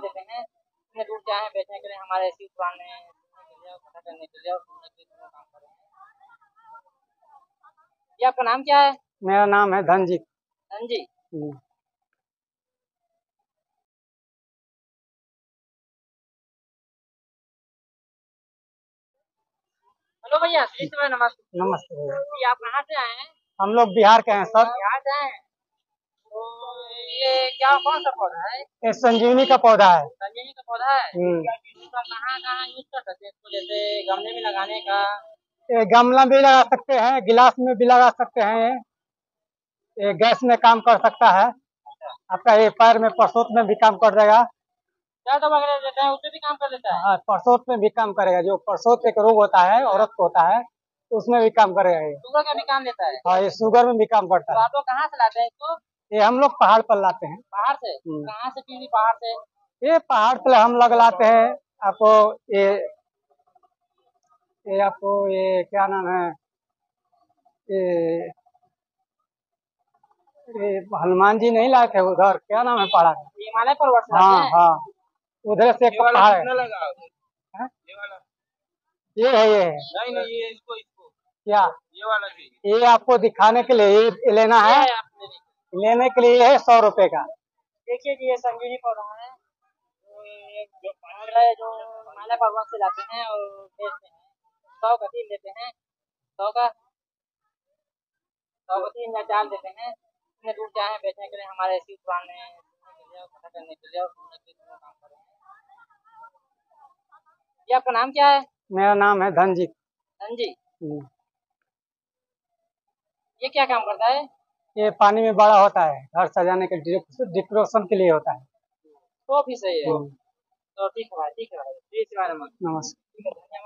देते हैं। इतने दूर से आए हैं बेचने के लिए, हमारे ऐसी दुकान में पता करने के लिए और सुनने के लिए दोनों काम कर रहे हैं। ये आपका नाम क्या है? मेरा नाम है धनजीत। धनजी। हेलो भैया, नमस्ते। नमस्ते भैया। ये आप कहाँ से आए हैं? हम लोग बिहार के हैं सर। बिहार से आए हैं। तो ये क्या कौन सा पौधा है? ये संजीवनी का पौधा है। संजीवनी का पौधा है। इसका कहाँ कहाँ यूज कर सकते हैं इसको, जैसे गमले में लगाने का? ये गमला भी लगा सकते हैं, गिलास में भी लगा सकते हैं। ये गैस में काम कर सकता है। आपका ये पैर में परसोत में भी काम कर देगा। क्या दवा वगैरह देते हैं उससे भी काम कर देता है? हाँ, परसोत में भी काम करेगा। जो परसोत एक रोग होता है, औरत को होता है, तो उसमें भी काम करेगा ये। शुगर का भी काम देता है? हाँ, ये शुगर में भी काम करता तो है। आप लोग कहाँ से लाते हैं इसको? ये हम लोग पहाड़ पर लाते हैं। पहाड़ से? कहाँ से पीली पहाड़ से? ये पहाड़ पर हम लोग लाते हैं। आपको आपको ये क्या नाम है, ये हनुमान जी नहीं लाए थे उधर, क्या नाम है पहाड़? हिमालय पर्वत से लाते हाँ हैं? हाँ, उधर से एक पहाड़ है। ये है, ये है। नहीं, ये इसको क्या ये वाला भी? ये आपको दिखाने के लिए ये लेना है। लेने के लिए है 100 रुपए का। देखिए जी, ये संजीवनी पौधा है। तो ये जो पहाड़ है, जो हिमालय पर्वत से लाते हैं और बेचते हैं। 100 का 3 देते हैं। 100 का 3 या 4 देते हैं। इतने दूर से आए हैं बेचने के लिए, हमारे ऐसी दुकान में पता करने के लिए और सुनने के लिए दोनों काम कर रहे हैं। ये आपका नाम क्या है? मेरा नाम है धनजीत। धनजी। ये क्या काम करता है? ये पानी में बड़ा होता है, घर सजाने के डेकोरेशन के लिए होता है। तो भी सही है। तो ठीक है भाई, ठीक है भाई। नमस्कार। नमस्कार। धन्यवाद।